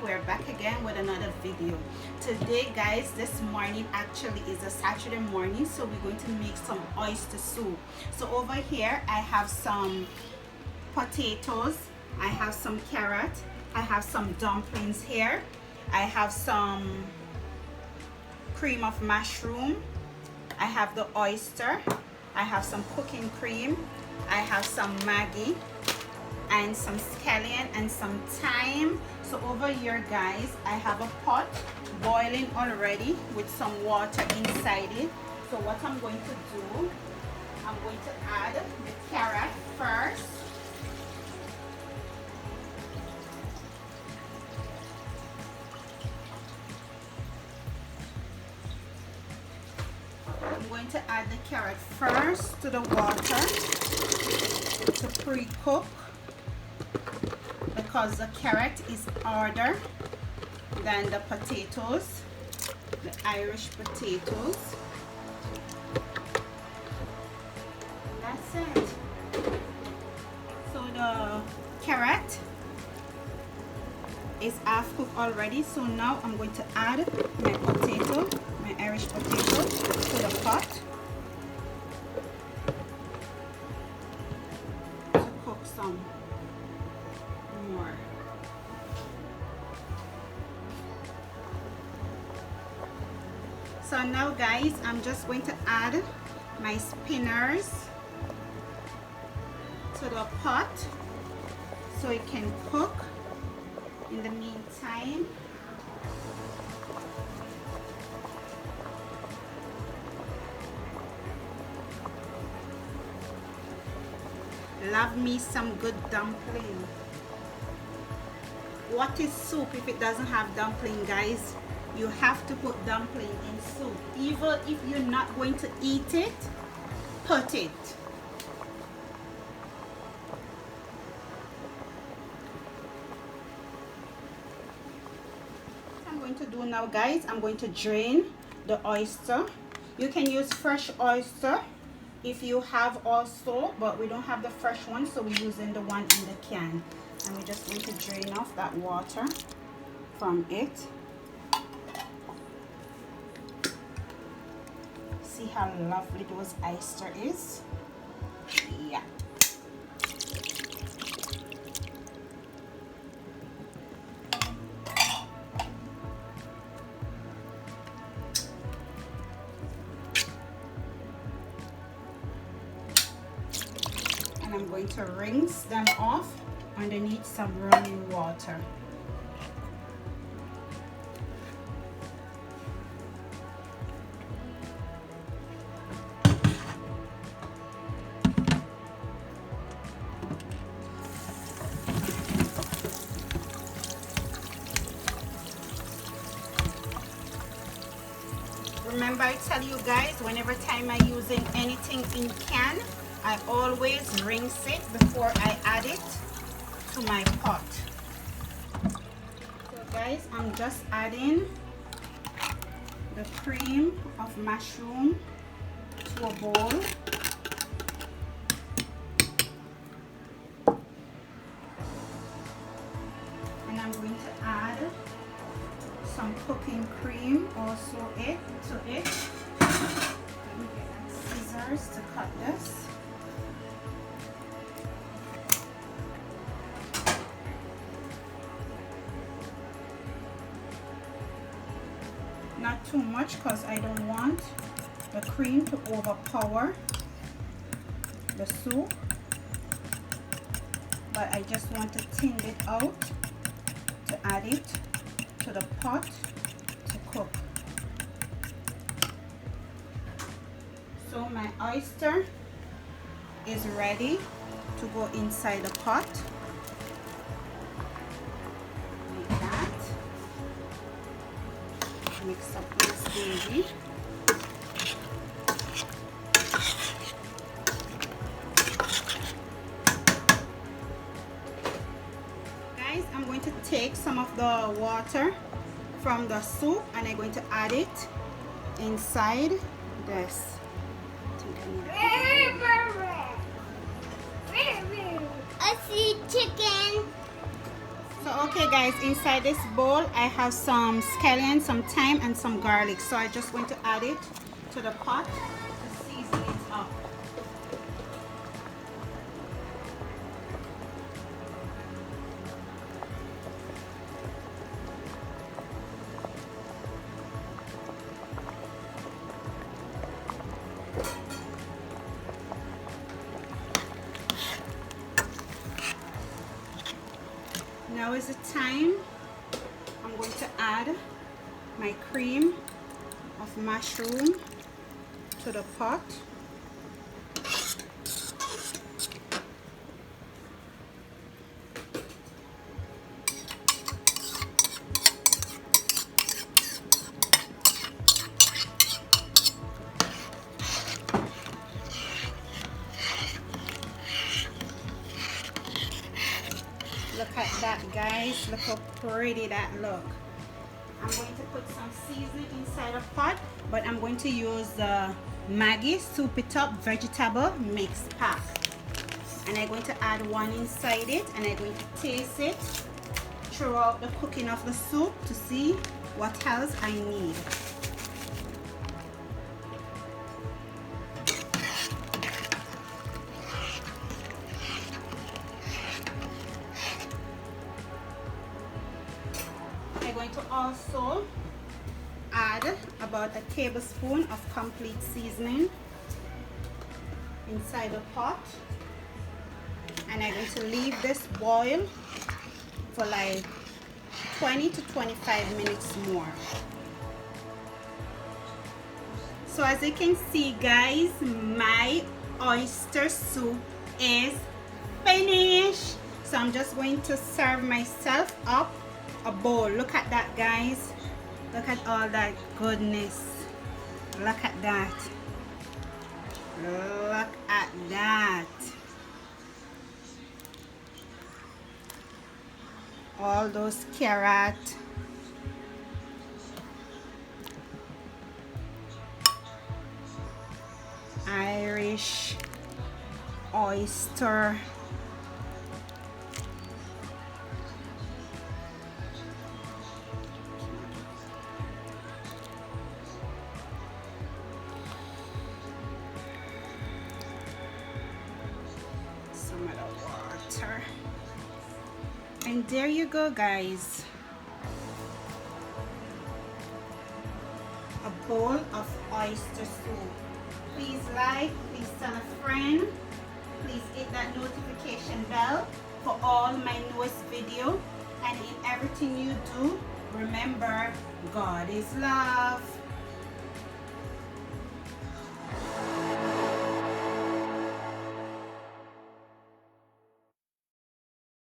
we're back again with another video. Today guys, this morning actually is a Saturday morning, so we're going to make some oyster soup. So over here I have some potatoes, I have some carrot, I have some dumplings here, I have some cream of mushroom, I have the oyster, I have some cooking cream, I have some Maggi and some scallion and some thyme. So over here guys, I have a pot boiling already with some water inside it. So what I'm going to do, I'm going to add the carrot first. I'm going to add the carrot first to the water to pre-cook, because the carrot is harder than the potatoes, the Irish potatoes. That's it. So the carrot is half cooked already, so now I'm going to add my potato, my Irish potato, to the pot to cook some more. So now guys, I'm just going to add my spinners to the pot so it can cook in the meantime. Love me some good dumpling. What is soup if it doesn't have dumpling, guys? You have to put dumpling in soup. Even if you're not going to eat it, put it. What I'm going to do now guys, I'm going to drain the oyster. You can use fresh oyster if you have also, but we don't have the fresh one, so we're using the one in the can. And we're just going to drain off that water from it. See how lovely those oyster is? Yeah. And I'm going to rinse them off underneath some running water. Remember, I tell you guys, whenever time I'm using anything in can, I always rinse it before I add it to my pot. So guys, I'm just adding the cream of mushroom to a bowl. And I'm going to add some cooking cream also to it. Let me get scissors to cut this. Not too much, because I don't want the cream to overpower the soup, but I just want to thin it out to add it to the pot to cook. So my oyster is ready to go inside the pot. Like that. Mix up this baby. Guys, I'm going to take some of the water from the soup and I'm going to add it inside this. I see chicken. So okay guys, inside this bowl I have some scallions, some thyme and some garlic. So I just going to add it to the pot to season it up. Now is the time I'm going to add my cream of mushroom to the pot. Look at that guys, look how pretty that look. I'm going to put some seasoning inside a pot, but I'm going to use the Maggi Soup It Up vegetable mix pack. And I'm going to add one inside it, and I'm going to taste it throughout the cooking of the soup to see what else I need. I'm going to also add about a tablespoon of complete seasoning inside the pot, and I'm going to leave this boil for like 20 to 25 minutes more. So as you can see guys, my oyster soup is finished. So I'm just going to serve myself up a bowl. Look at that guys, look at all that goodness, look at that, look at that, all those carrot, Irish oyster, some of the water, and there you go guys, a bowl of oyster soup. Please like, please tell a friend, please hit that notification bell for all my newest video, and in everything you do, remember God is love.